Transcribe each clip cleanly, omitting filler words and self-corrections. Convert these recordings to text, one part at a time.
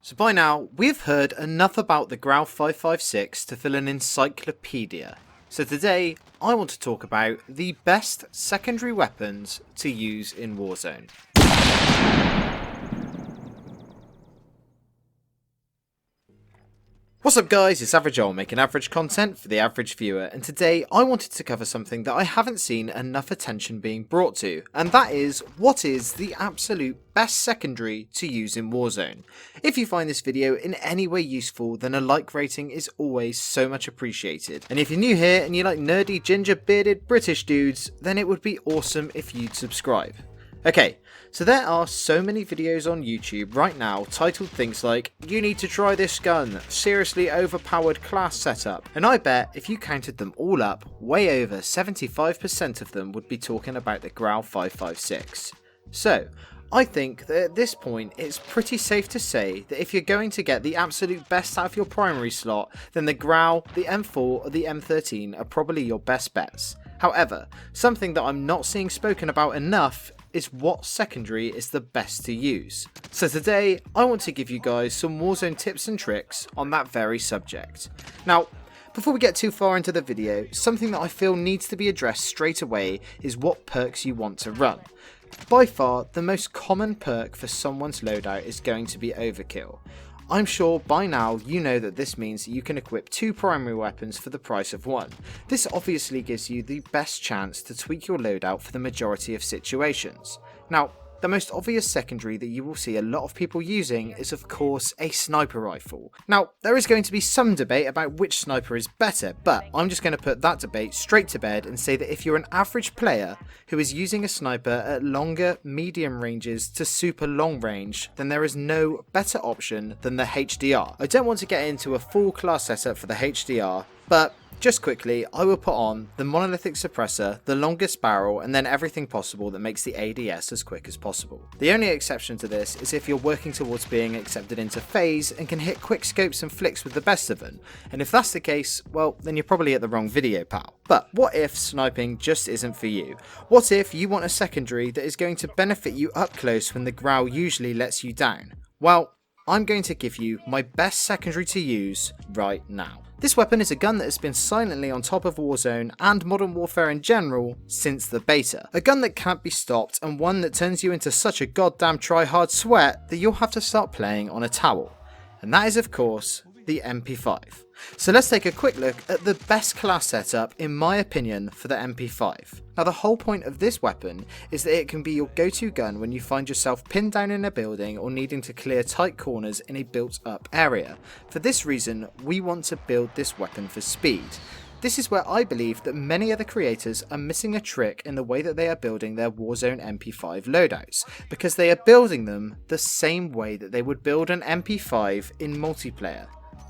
So by now, we've heard enough about the Grau 556 to fill an encyclopedia. So today, I want to talk about the best secondary weapons to use in Warzone. What's up guys, it's Average Joel making average content for the average viewer, and today I wanted to cover something that I haven't seen enough attention being brought to, and that is, what is the absolute best secondary to use in Warzone? If you find this video in any way useful, then a like rating is always so much appreciated, and if you're new here and you like nerdy ginger bearded British dudes, then it would be awesome if you'd subscribe. Okay, so there are so many videos on YouTube right now titled things like, "You need to try this gun, seriously overpowered class setup," and I bet if you counted them all up, way over 75% of them would be talking about the Grau 556. So, I think that at this point it's pretty safe to say that if you're going to get the absolute best out of your primary slot, then the Grau, the M4 or the M13 are probably your best bets. However, something that I'm not seeing spoken about enough is what secondary is the best to use. So today, I want to give you guys some Warzone tips and tricks on that very subject. Now, before we get too far into the video, something that I feel needs to be addressed straight away is what perks you want to run. By far, the most common perk for someone's loadout is going to be Overkill. I'm sure by now you know that this means that you can equip 2 primary weapons for the price of 1. This obviously gives you the best chance to tweak your loadout for the majority of situations. Now, the most obvious secondary that you will see a lot of people using is of course a sniper rifle. Now, there is going to be some debate about which sniper is better, but I'm just going to put that debate straight to bed and say that if you're an average player who is using a sniper at longer medium ranges to super long range, then there is no better option than the HDR. I don't want to get into a full class setup for the HDR, but just quickly, I will put on the monolithic suppressor, the longest barrel, and then everything possible that makes the ADS as quick as possible. The only exception to this is if you're working towards being accepted into phase and can hit quick scopes and flicks with the best of them, and if that's the case, well, then you're probably at the wrong video, pal. But what if sniping just isn't for you? What if you want a secondary that is going to benefit you up close when the Grau usually lets you down? Well, I'm going to give you my best secondary to use right now. This weapon is a gun that has been silently on top of Warzone and Modern Warfare in general since the beta. A gun that can't be stopped, and one that turns you into such a goddamn try-hard sweat that you'll have to start playing on a towel. And that is of course the MP5. So let's take a quick look at the best class setup in my opinion for the MP5. Now the whole point of this weapon is that it can be your go-to gun when you find yourself pinned down in a building or needing to clear tight corners in a built up area. For this reason, we want to build this weapon for speed. This is where I believe that many other creators are missing a trick in the way that they are building their Warzone MP5 loadouts, because they are building them the same way that they would build an MP5 in multiplayer.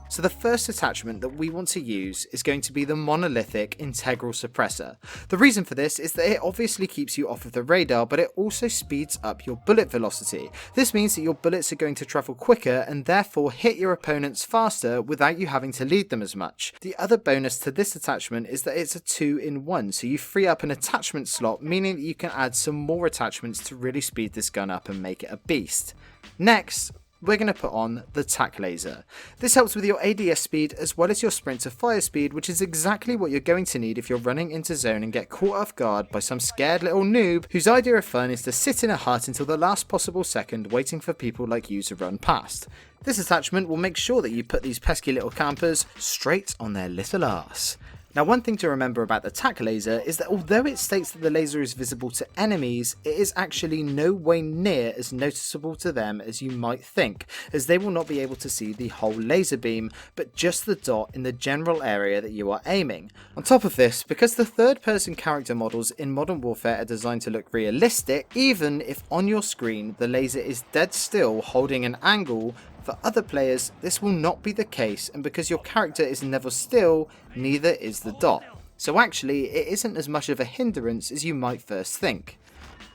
So the first attachment that we want to use is going to be the monolithic integral suppressor. The reason for this is that it obviously keeps you off of the radar, but it also speeds up your bullet velocity. This means that your bullets are going to travel quicker and therefore hit your opponents faster without you having to lead them as much. The other bonus to this attachment is that it's a 2-in-1, so you free up an attachment slot, meaning that you can add some more attachments to really speed this gun up and make it a beast. Next, we're going to put on the tac laser. This helps with your ADS speed as well as your sprint to fire speed, which is exactly what you're going to need if you're running into zone and get caught off guard by some scared little noob whose idea of fun is to sit in a hut until the last possible second waiting for people like you to run past. This attachment will make sure that you put these pesky little campers straight on their little arse. Now, one thing to remember about the tac laser is that although it states that the laser is visible to enemies, it is actually no way near as noticeable to them as you might think, as they will not be able to see the whole laser beam, but just the dot in the general area that you are aiming. On top of this, because the third-person character models in Modern Warfare are designed to look realistic, even if on your screen the laser is dead still holding an angle, for other players, this will not be the case, and because your character is never still, neither is the dot. So actually, it isn't as much of a hindrance as you might first think.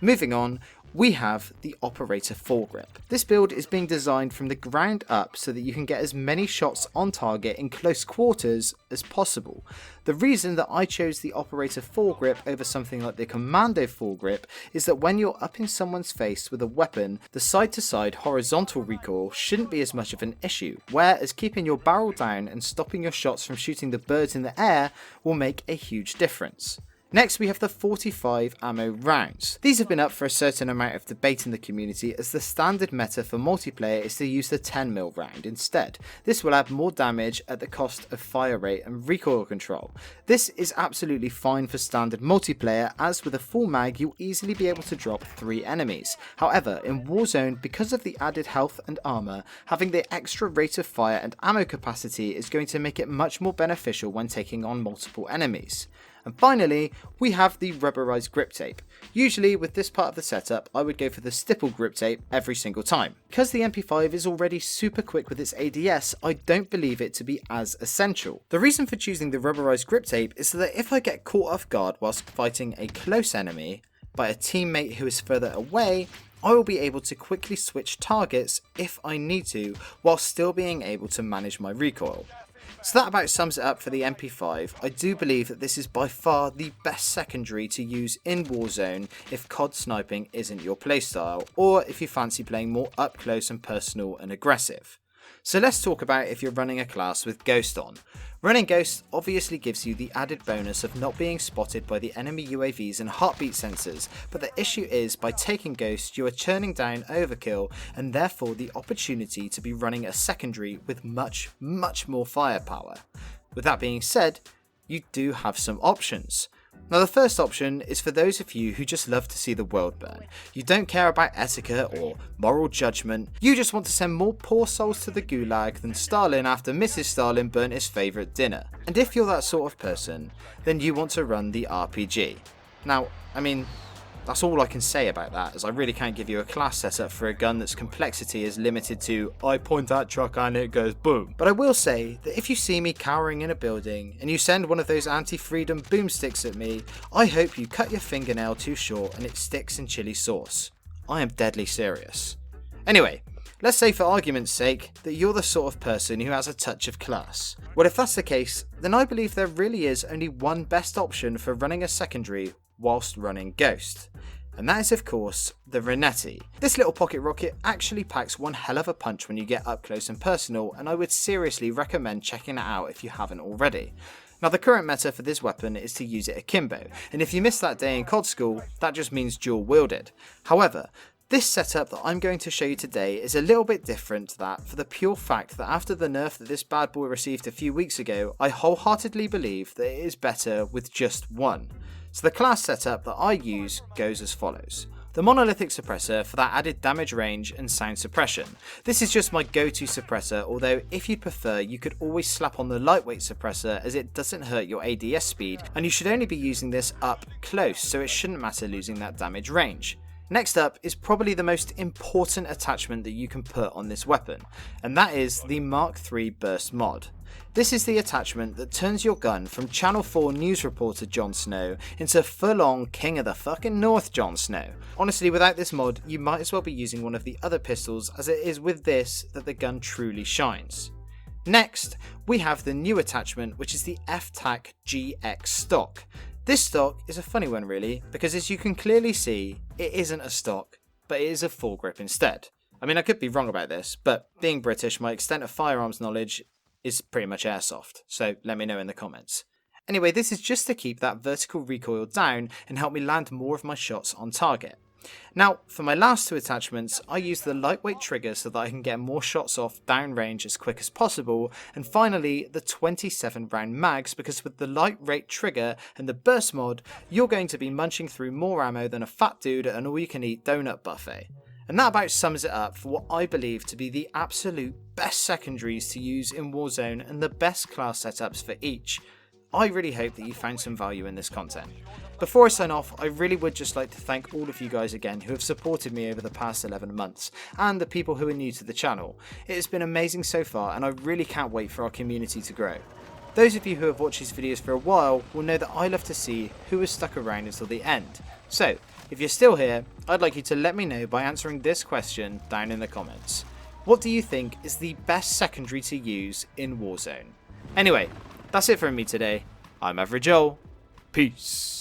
Moving on, we have the Operator Foregrip. This build is being designed from the ground up so that you can get as many shots on target in close quarters as possible. The reason that I chose the Operator Foregrip over something like the Commando Foregrip is that when you're up in someone's face with a weapon, the side to side horizontal recoil shouldn't be as much of an issue, whereas keeping your barrel down and stopping your shots from shooting the birds in the air will make a huge difference. Next we have the 45 ammo rounds. These have been up for a certain amount of debate in the community, as the standard meta for multiplayer is to use the 10mm round instead. This will add more damage at the cost of fire rate and recoil control. This is absolutely fine for standard multiplayer, as with a full mag you'll easily be able to drop 3 enemies. However, in Warzone, because of the added health and armour, having the extra rate of fire and ammo capacity is going to make it much more beneficial when taking on multiple enemies. And finally, we have the rubberized grip tape. Usually with this part of the setup, I would go for the stipple grip tape every single time. Because the MP5 is already super quick with its ADS, I don't believe it to be as essential. The reason for choosing the rubberized grip tape is so that if I get caught off guard whilst fighting a close enemy by a teammate who is further away, I will be able to quickly switch targets if I need to, while still being able to manage my recoil. So that about sums it up for the MP5. I do believe that this is by far the best secondary to use in Warzone if COD sniping isn't your playstyle, or if you fancy playing more up close and personal and aggressive. So let's talk about if you're running a class with Ghost on. Running Ghost obviously gives you the added bonus of not being spotted by the enemy UAVs and heartbeat sensors, but the issue is by taking Ghost you are churning down Overkill and therefore the opportunity to be running a secondary with much more firepower. With that being said, you do have some options. Now the first option is for those of you who just love to see the world burn. You don't care about etiquette or moral judgment, you just want to send more poor souls to the gulag than Stalin after Mrs. Stalin burnt his favourite dinner. And if you're that sort of person, then you want to run the RPG. Now, I mean, that's all I can say about that, as I really can't give you a class setup for a gun that's complexity is limited to I point that truck and it goes boom. But I will say that if you see me cowering in a building and you send one of those anti-freedom boomsticks at me, I hope you cut your fingernail too short and it sticks in chili sauce. I am deadly serious. Anyway, let's say for argument's sake that you're the sort of person who has a touch of class. Well, if that's the case, then I believe there really is only one best option for running a secondary whilst running Ghost. And that is of course the Renetti. This little pocket rocket actually packs one hell of a punch when you get up close and personal, and I would seriously recommend checking it out if you haven't already. Now the current meta for this weapon is to use it akimbo, and if you missed that day in COD school, that just means dual wielded. However, this setup that I'm going to show you today is a little bit different to that for the pure fact that after the nerf that this bad boy received a few weeks ago, I wholeheartedly believe that it is better with just one. So the class setup that I use goes as follows. The monolithic suppressor for that added damage range and sound suppression. This is just my go-to suppressor, although if you'd prefer you could always slap on the lightweight suppressor as it doesn't hurt your ADS speed, and you should only be using this up close, so it shouldn't matter losing that damage range. Next up is probably the most important attachment that you can put on this weapon, and that is the Mark III Burst mod. This is the attachment that turns your gun from Channel 4 news reporter Jon Snow into full-on King of the fucking North Jon Snow. Honestly, without this mod, you might as well be using one of the other pistols, as it is with this that the gun truly shines. Next, we have the new attachment, which is the F-Tac GX stock. This stock is a funny one really, because as you can clearly see, it isn't a stock, but it is a foregrip instead. I mean, I could be wrong about this, but being British, my extent of firearms knowledge is pretty much airsoft, so let me know in the comments. Anyway, this is just to keep that vertical recoil down and help me land more of my shots on target. Now, for my last two attachments, I use the lightweight trigger so that I can get more shots off downrange as quick as possible, and finally the 27 round mags, because with the light rate trigger and the burst mod, you're going to be munching through more ammo than a fat dude at an all-you-can-eat donut buffet. And that about sums it up for what I believe to be the absolute best secondaries to use in Warzone and the best class setups for each. I really hope that you found some value in this content. Before I sign off, I really would just like to thank all of you guys again who have supported me over the past 11 months, and the people who are new to the channel. It has been amazing so far, and I really can't wait for our community to grow. Those of you who have watched these videos for a while will know that I love to see who has stuck around until the end. So, If you're still here, I'd like you to let me know by answering this question down in the comments. What do you think is the best secondary to use in Warzone? Anyway, that's it from me today. I'm Average Joel. Peace.